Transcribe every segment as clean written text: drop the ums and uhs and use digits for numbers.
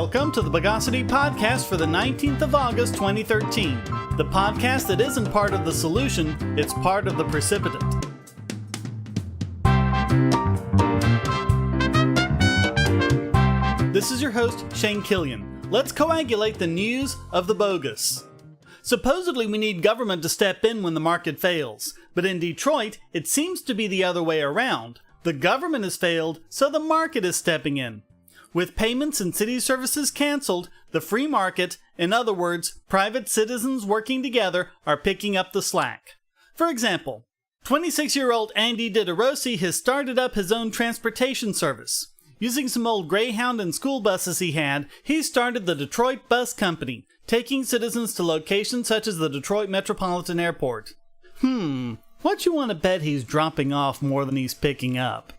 Welcome to the Bogosity podcast for the 19th of August, 2013. The podcast that isn't part of the solution, it's part of the precipitant. This is your host, Shane Killian. Let's coagulate the news of the bogus. Supposedly we need government to step in when the market fails, but in Detroit, it seems to be the other way around. The government has failed, so the market is stepping in. With payments and city services canceled, the free market, in other words, private citizens working together, are picking up the slack. For example, 26-year-old Andy DiDeRossi has started up his own transportation service. Using some old Greyhound and school buses he started the Detroit Bus Company, taking citizens to locations such as the Detroit Metropolitan Airport. What you want to bet he's dropping off more than he's picking up?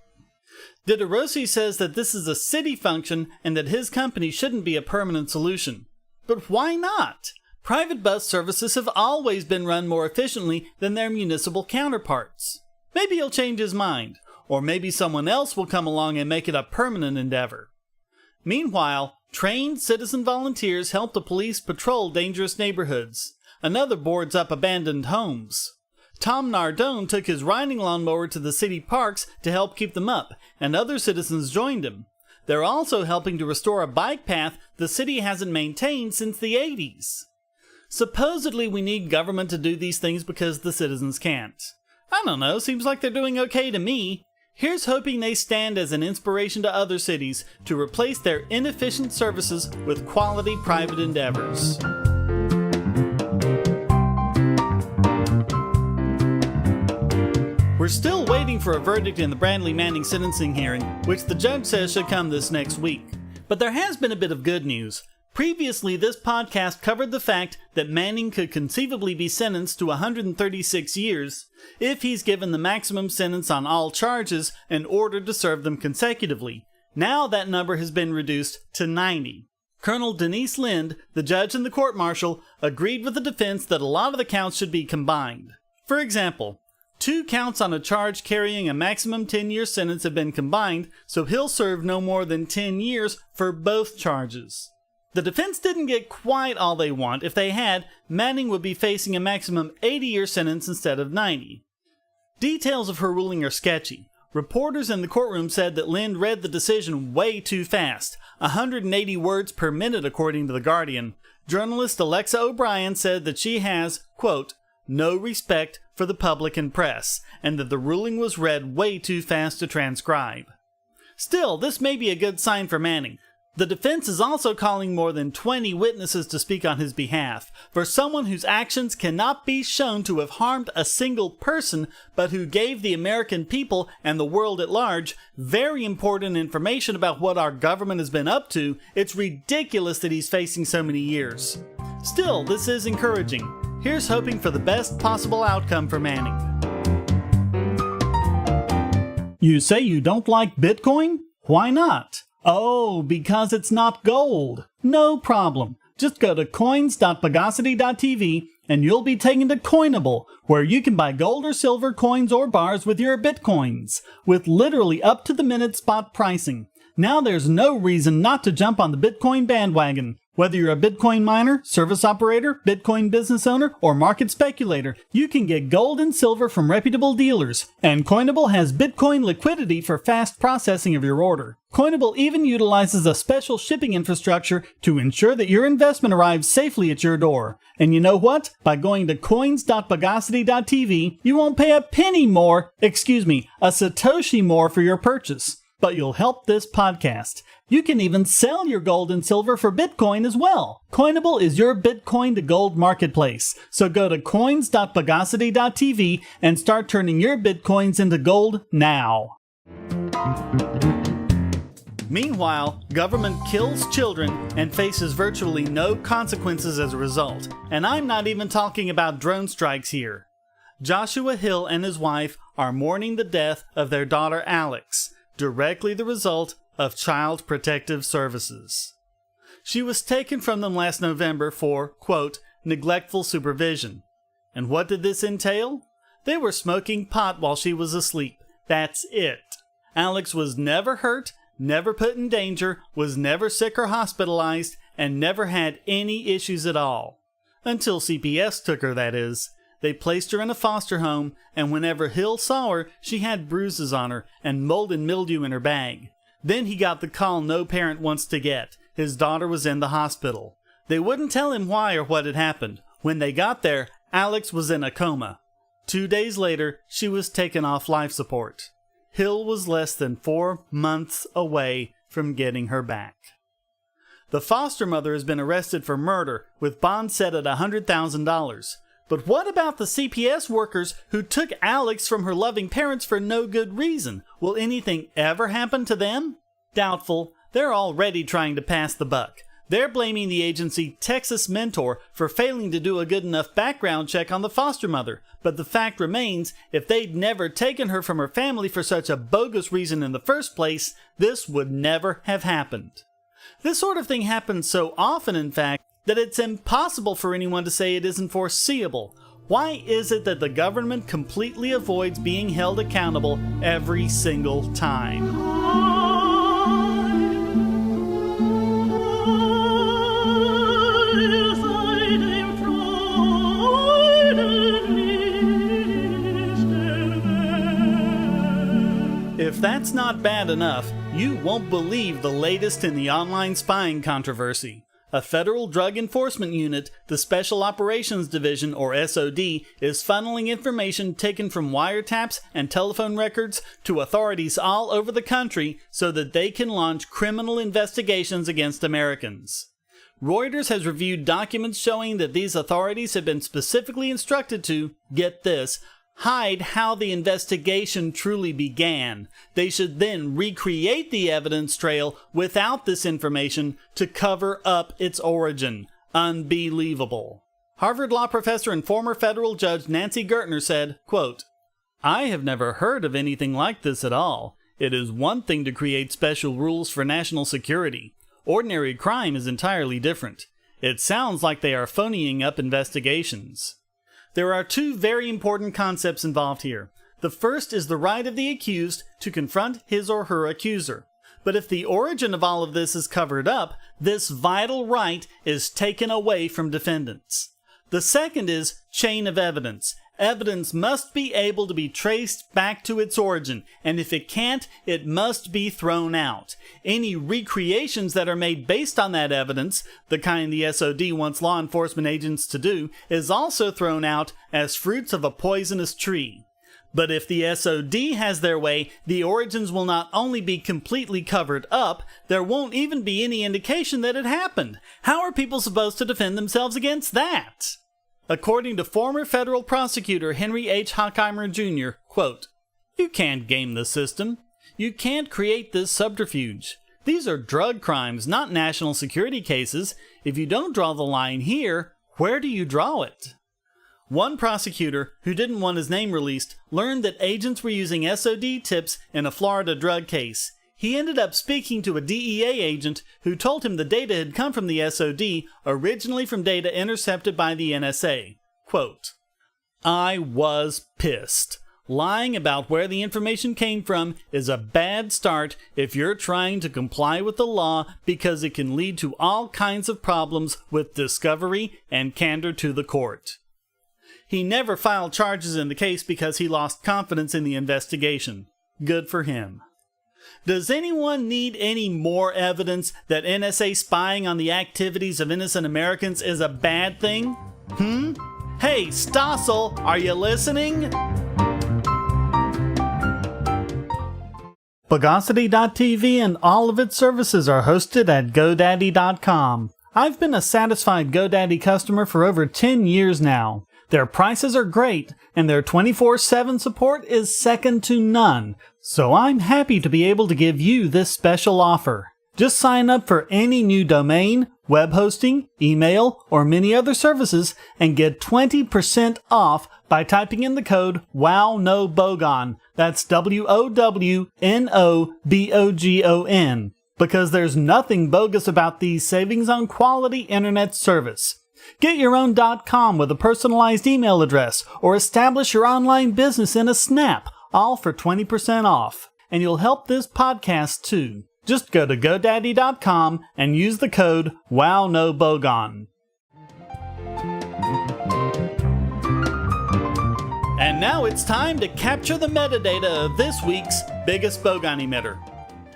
DiDeRossi says that this is a city function and that his company shouldn't be a permanent solution. But why not? Private bus services have always been run more efficiently than their municipal counterparts. Maybe he'll change his mind, or maybe someone else will come along and make it a permanent endeavor. Meanwhile, trained citizen volunteers help the police patrol dangerous neighborhoods. Another boards up abandoned homes. Tom Nardone took his riding lawnmower to the city parks to help keep them up, and other citizens joined him. They're also helping to restore a bike path the city hasn't maintained since the 80s. Supposedly we need government to do these things because the citizens can't. I don't know, seems like they're doing okay to me. Here's hoping they stand as an inspiration to other cities to replace their inefficient services with quality private endeavors. We're still waiting for a verdict in the Bradley Manning sentencing hearing, which the judge says should come this next week. But there has been a bit of good news. Previously, this podcast covered the fact that Manning could conceivably be sentenced to 136 years if he's given the maximum sentence on all charges and ordered to serve them consecutively. Now that number has been reduced to 90. Colonel Denise Lind, the judge and the court-martial, agreed with the defense that a lot of the counts should be combined. For example, 2 counts on a charge carrying a maximum 10-year sentence have been combined, so he'll serve no more than 10 years for both charges. The defense didn't get quite all they want. If they had, Manning would be facing a maximum 80-year sentence instead of 90. Details of her ruling are sketchy. Reporters in the courtroom said that Lind read the decision way too fast, 180 words per minute according to The Guardian. Journalist Alexa O'Brien said that she has, quote, no respect for the public and press, and that the ruling was read way too fast to transcribe. Still, this may be a good sign for Manning. The defense is also calling more than 20 witnesses to speak on his behalf. For someone whose actions cannot be shown to have harmed a single person, but who gave the American people and the world at large very important information about what our government has been up to, it's ridiculous that he's facing so many years. Still, this is encouraging. Here's hoping for the best possible outcome for Manning. You say you don't like Bitcoin? Why not? Oh, because it's not gold. No problem. Just go to coins.bogosity.tv and you'll be taken to Coinable, where you can buy gold or silver coins or bars with your Bitcoins, with literally up-to-the-minute spot pricing. Now there's no reason not to jump on the Bitcoin bandwagon. Whether you're a Bitcoin miner, service operator, Bitcoin business owner, or market speculator, you can get gold and silver from reputable dealers. And Coinable has Bitcoin liquidity for fast processing of your order. Coinable even utilizes a special shipping infrastructure to ensure that your investment arrives safely at your door. And you know what? By going to coins.bogosity.tv, you won't pay a Satoshi more for your purchase. But you'll help this podcast. You can even sell your gold and silver for Bitcoin as well. Coinable is your Bitcoin to gold marketplace. So go to coins.bogosity.tv and start turning your Bitcoins into gold now. Meanwhile, government kills children and faces virtually no consequences as a result. And I'm not even talking about drone strikes here. Joshua Hill and his wife are mourning the death of their daughter Alex, directly the result of Child Protective Services. She was taken from them last November for, quote, neglectful supervision. And what did this entail? They were smoking pot while she was asleep. That's it. Alex was never hurt, never put in danger, was never sick or hospitalized, and never had any issues at all. Until CPS took her, that is. They placed her in a foster home, and whenever Hill saw her, she had bruises on her and mold and mildew in her bag. Then he got the call no parent wants to get. His daughter was in the hospital. They wouldn't tell him why or what had happened. When they got there, Alex was in a coma. 2 days later, she was taken off life support. Hill was less than 4 months away from getting her back. The foster mother has been arrested for murder, with bond set at $100,000. But what about the CPS workers who took Alex from her loving parents for no good reason? Will anything ever happen to them? Doubtful. They're already trying to pass the buck. They're blaming the agency Texas Mentor for failing to do a good enough background check on the foster mother. But the fact remains, if they'd never taken her from her family for such a bogus reason in the first place, this would never have happened. This sort of thing happens so often, in fact, that it's impossible for anyone to say it isn't foreseeable. Why is it that the government completely avoids being held accountable every single time? If that's not bad enough, you won't believe the latest in the online spying controversy. A federal drug enforcement unit, the Special Operations Division, or SOD, is funneling information taken from wiretaps and telephone records to authorities all over the country so that they can launch criminal investigations against Americans. Reuters has reviewed documents showing that these authorities have been specifically instructed to, get this, hide how the investigation truly began. They should then recreate the evidence trail without this information to cover up its origin. Unbelievable. Harvard law professor and former federal judge Nancy Gertner said, quote, "I have never heard of anything like this at all. It is one thing to create special rules for national security. Ordinary crime is entirely different. It sounds like they are phoning up investigations." There are two very important concepts involved here. The first is the right of the accused to confront his or her accuser. But if the origin of all of this is covered up, this vital right is taken away from defendants. The second is chain of evidence. Evidence must be able to be traced back to its origin, and if it can't, it must be thrown out. Any recreations that are made based on that evidence, the kind the SOD wants law enforcement agents to do, is also thrown out as fruits of a poisonous tree. But if the SOD has their way, the origins will not only be completely covered up, there won't even be any indication that it happened. How are people supposed to defend themselves against that? According to former federal prosecutor Henry H. Hockheimer Jr., quote, "You can't game the system. You can't create this subterfuge. These are drug crimes, not national security cases. If you don't draw the line here, where do you draw it?" One prosecutor, who didn't want his name released, learned that agents were using SOD tips in a Florida drug case. He ended up speaking to a DEA agent who told him the data had come from the SOD, originally from data intercepted by the NSA. Quote, "I was pissed. Lying about where the information came from is a bad start if you're trying to comply with the law because it can lead to all kinds of problems with discovery and candor to the court." He never filed charges in the case because he lost confidence in the investigation. Good for him. Does anyone need any more evidence that NSA spying on the activities of innocent Americans is a bad thing? Hey, Stossel, are you listening? Bogosity.tv and all of its services are hosted at GoDaddy.com. I've been a satisfied GoDaddy customer for over 10 years now. Their prices are great, and their 24/7 support is second to none, so I'm happy to be able to give you this special offer. Just sign up for any new domain, web hosting, email, or many other services and get 20% off by typing in the code WOWNOBOGON. That's WOWNOBOGON. Because there's nothing bogus about these savings on quality internet service. Get your own .com with a personalized email address, or establish your online business in a snap, all for 20% off. And you'll help this podcast too. Just go to GoDaddy.com and use the code WowNoBogon. And now it's time to capture the metadata of this week's biggest Bogon emitter.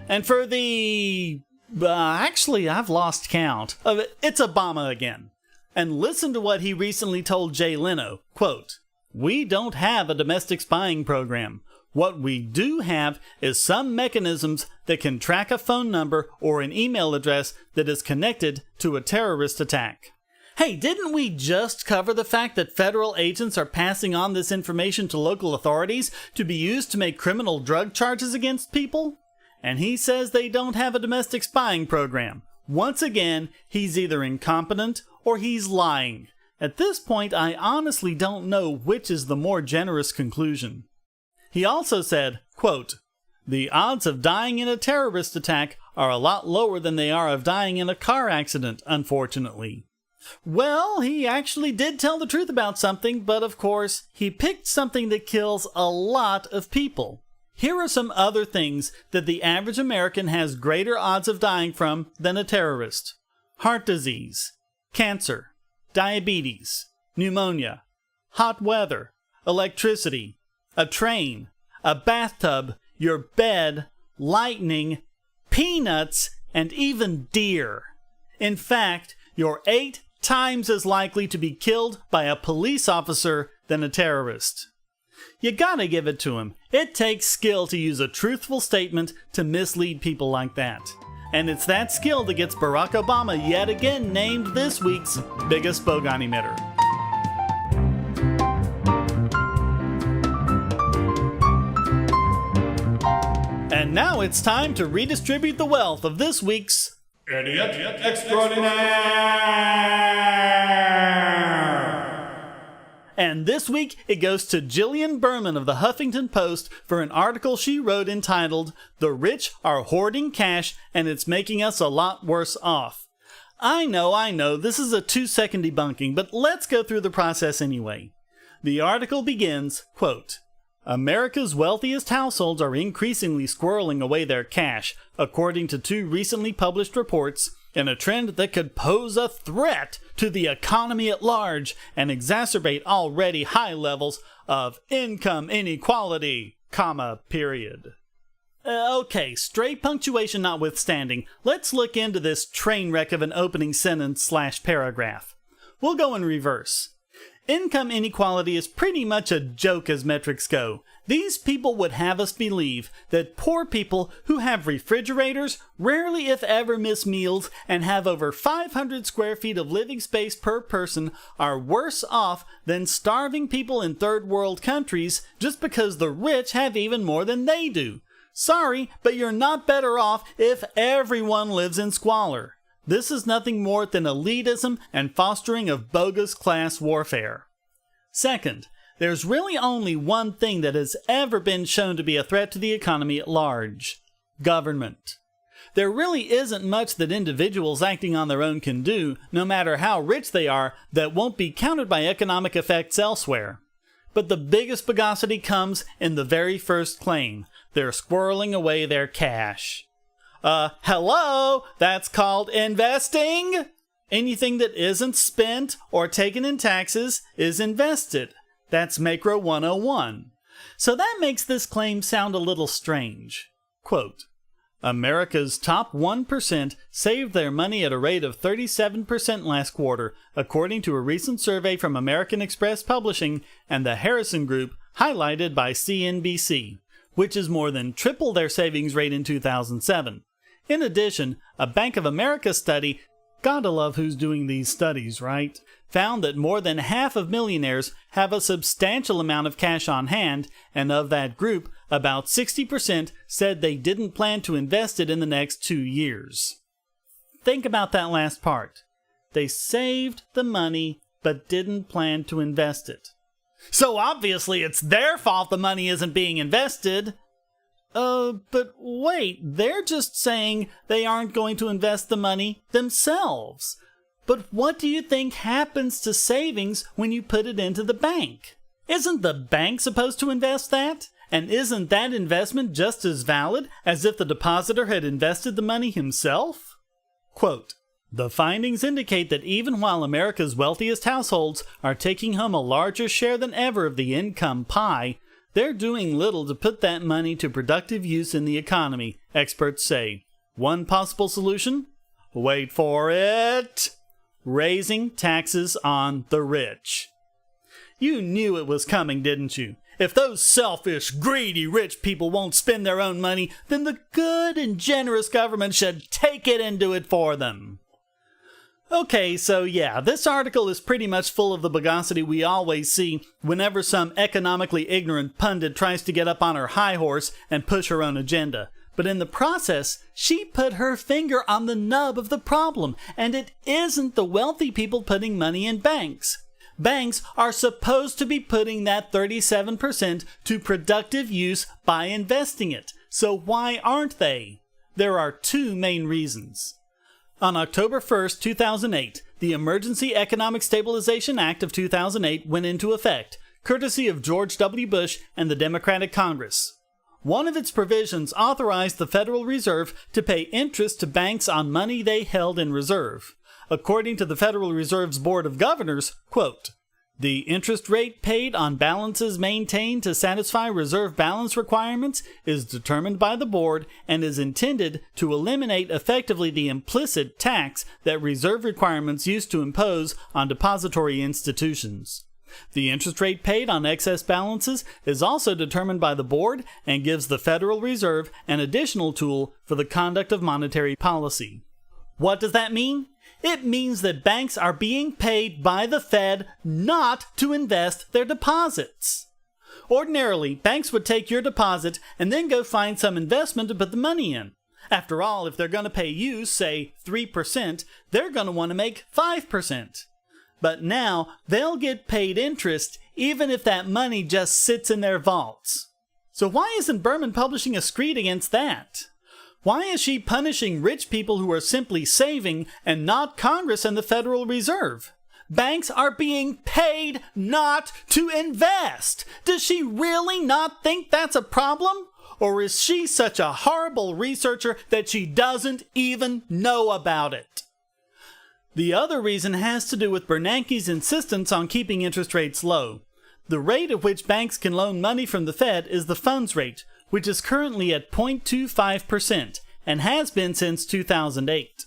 And for the... actually, I've lost count. It's Obama again. And listen to what he recently told Jay Leno. Quote, "We don't have a domestic spying program. What we do have is some mechanisms that can track a phone number or an email address that is connected to a terrorist attack." Hey, didn't we just cover the fact that federal agents are passing on this information to local authorities to be used to make criminal drug charges against people? And he says they don't have a domestic spying program. Once again, he's either incompetent or he's lying. At this point, I honestly don't know which is the more generous conclusion. He also said, quote, "The odds of dying in a terrorist attack are a lot lower than they are of dying in a car accident, unfortunately." Well, he actually did tell the truth about something, but of course, he picked something that kills a lot of people. Here are some other things that the average American has greater odds of dying from than a terrorist: heart disease, cancer, diabetes, pneumonia, hot weather, electricity, a train, a bathtub, your bed, lightning, peanuts, and even deer. In fact, you're 8 times as likely to be killed by a police officer than a terrorist. You gotta give it to him. It takes skill to use a truthful statement to mislead people like that. And it's that skill that gets Barack Obama yet again named this week's biggest Bogon emitter. And now it's time to redistribute the wealth of this week's Idiot Extraordinaire! And this week, it goes to Jillian Berman of the Huffington Post for an article she wrote entitled, "The Rich Are Hoarding Cash and It's Making Us a Lot Worse Off." I know, this is a 2-second debunking, but let's go through the process anyway. The article begins, quote, "America's wealthiest households are increasingly squirreling away their cash, according to 2 recently published reports, in a trend that could pose a threat to the economy at large and exacerbate already high levels of income inequality, period." Okay, stray punctuation notwithstanding, let's look into this train wreck of an opening sentence/paragraph. We'll go in reverse. Income inequality is pretty much a joke as metrics go. These people would have us believe that poor people who have refrigerators, rarely if ever miss meals, and have over 500 square feet of living space per person are worse off than starving people in third world countries just because the rich have even more than they do. Sorry, but you're not better off if everyone lives in squalor. This is nothing more than elitism and fostering of bogus class warfare. Second, there's really only one thing that has ever been shown to be a threat to the economy at large: government. There really isn't much that individuals acting on their own can do, no matter how rich they are, that won't be countered by economic effects elsewhere. But the biggest bogosity comes in the very first claim: they're squirreling away their cash. Hello? That's called investing? Anything that isn't spent or taken in taxes is invested. That's Macro 101. So that makes this claim sound a little strange. Quote, "America's top 1% saved their money at a rate of 37% last quarter, according to a recent survey from American Express Publishing and the Harrison Group, highlighted by CNBC, which is more than triple their savings rate in 2007. In addition, a Bank of America study, gotta love who's doing these studies, right, found that more than half of millionaires have a substantial amount of cash on hand, and of that group, about 60% said they didn't plan to invest it in the next 2 years. Think about that last part. They saved the money, but didn't plan to invest it. So obviously it's their fault the money isn't being invested. But wait, they're just saying they aren't going to invest the money themselves. But what do you think happens to savings when you put it into the bank? Isn't the bank supposed to invest that? And isn't that investment just as valid as if the depositor had invested the money himself? Quote, "The findings indicate that even while America's wealthiest households are taking home a larger share than ever of the income pie, they're doing little to put that money to productive use in the economy," experts say. One possible solution? Wait for it! Raising taxes on the rich. You knew it was coming, didn't you? If those selfish, greedy rich people won't spend their own money, then the good and generous government should take it and do it for them. Okay, so yeah, this article is pretty much full of the bogosity we always see whenever some economically ignorant pundit tries to get up on her high horse and push her own agenda. But in the process, she put her finger on the nub of the problem, and it isn't the wealthy people putting money in banks. Banks are supposed to be putting that 37% to productive use by investing it. So why aren't they? There are two main reasons. On October 1st, 2008, the Emergency Economic Stabilization Act of 2008 went into effect, courtesy of George W. Bush and the Democratic Congress. One of its provisions authorized the Federal Reserve to pay interest to banks on money they held in reserve. According to the Federal Reserve's Board of Governors, quote, "The interest rate paid on balances maintained to satisfy reserve balance requirements is determined by the board and is intended to eliminate effectively the implicit tax that reserve requirements used to impose on depository institutions. The interest rate paid on excess balances is also determined by the board and gives the Federal Reserve an additional tool for the conduct of monetary policy." What does that mean? It means that banks are being paid by the Fed not to invest their deposits. Ordinarily, banks would take your deposit and then go find some investment to put the money in. After all, if they're going to pay you, say, 3%, they're going to want to make 5%. But now, they'll get paid interest even if that money just sits in their vaults. So why isn't Berman publishing a screed against that? Why is she punishing rich people who are simply saving and not Congress and the Federal Reserve? Banks are being paid not to invest. Does she really not think that's a problem? Or is she such a horrible researcher that she doesn't even know about it? The other reason has to do with Bernanke's insistence on keeping interest rates low. The rate at which banks can loan money from the Fed is the funds rate, which is currently at 0.25% and has been since 2008.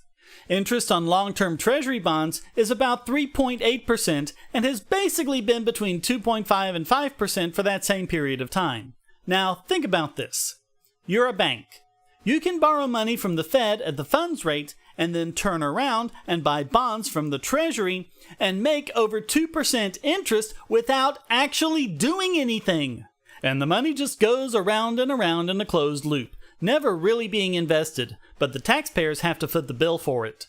Interest on long-term Treasury bonds is about 3.8% and has basically been between 2.5 and 5% for that same period of time. Now, think about this. You're a bank. You can borrow money from the Fed at the funds rate and then turn around and buy bonds from the Treasury and make over 2% interest without actually doing anything. And the money just goes around and around in a closed loop, never really being invested, but the taxpayers have to foot the bill for it.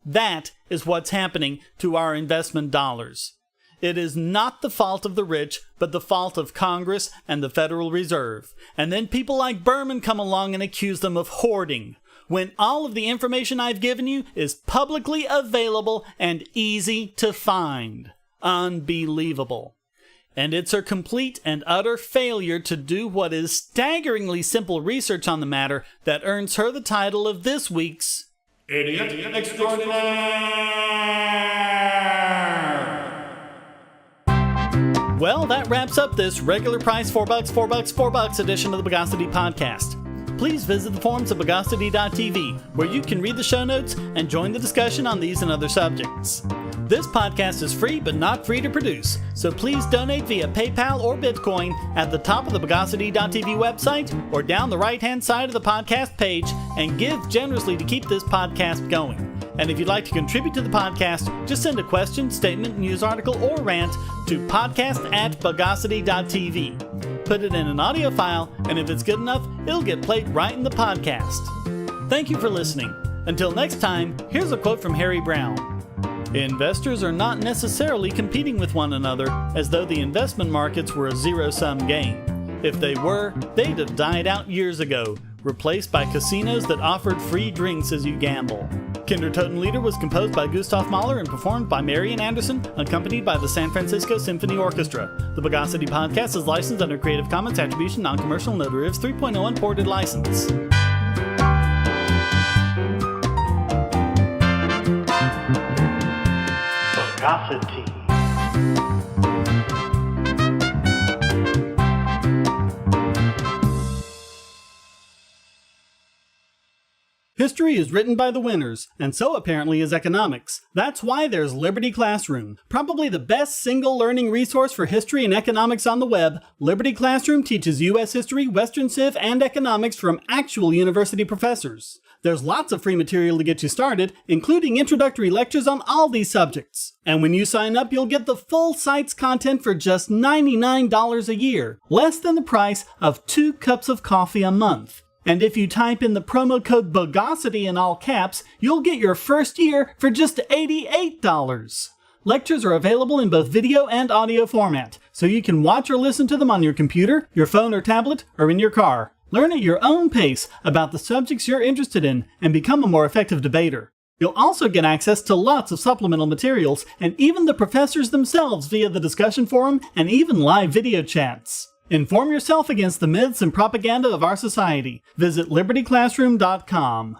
That is what's happening to our investment dollars. It is not the fault of the rich, but the fault of Congress and the Federal Reserve. And then people like Berman come along and accuse them of hoarding, when all of the information I've given you is publicly available and easy to find. Unbelievable. And it's her complete and utter failure to do what is staggeringly simple research on the matter that earns her the title of this week's Idiot Extraordinaire! Well, that wraps up this regular price $4 edition of the Bogosity podcast. Please visit the forums at Bogosity.tv, where you can read the show notes and join the discussion on these and other subjects. This podcast is free but not free to produce, so please donate via PayPal or Bitcoin at the top of the Bogosity.tv website or down the right-hand side of the podcast page and give generously to keep this podcast going. And if you'd like to contribute to the podcast, just send a question, statement, news article, or rant to podcast@Bogosity.tv. Put it in an audio file, and if it's good enough, it'll get played right in the podcast. Thank you for listening. Until next time, here's a quote from Harry Browne. Investors are not necessarily competing with one another as though the investment markets were a zero-sum game. If they were, they'd have died out years ago. replaced by casinos that offered free drinks as you gamble. Kindertotenlieder was composed by Gustav Mahler and performed by Marian Anderson, accompanied by the San Francisco Symphony Orchestra. The Bogosity podcast is licensed under Creative Commons Attribution Non-Commercial No Derivatives 3.0 Unported License. Bogosity. History is written by the winners, and so apparently is economics. That's why there's Liberty Classroom. Probably the best single learning resource for history and economics on the web, Liberty Classroom teaches U.S. history, Western Civ, and economics from actual university professors. There's lots of free material to get you started, including introductory lectures on all these subjects. And when you sign up, you'll get the full site's content for just $99 a year, less than the price of 2 cups of coffee a month. And if you type in the promo code Bogosity in all caps, you'll get your first year for just $88. Lectures are available in both video and audio format, so you can watch or listen to them on your computer, your phone or tablet, or in your car. Learn at your own pace about the subjects you're interested in and become a more effective debater. You'll also get access to lots of supplemental materials and even the professors themselves via the discussion forum and even live video chats. Inform yourself against the myths and propaganda of our society. Visit libertyclassroom.com.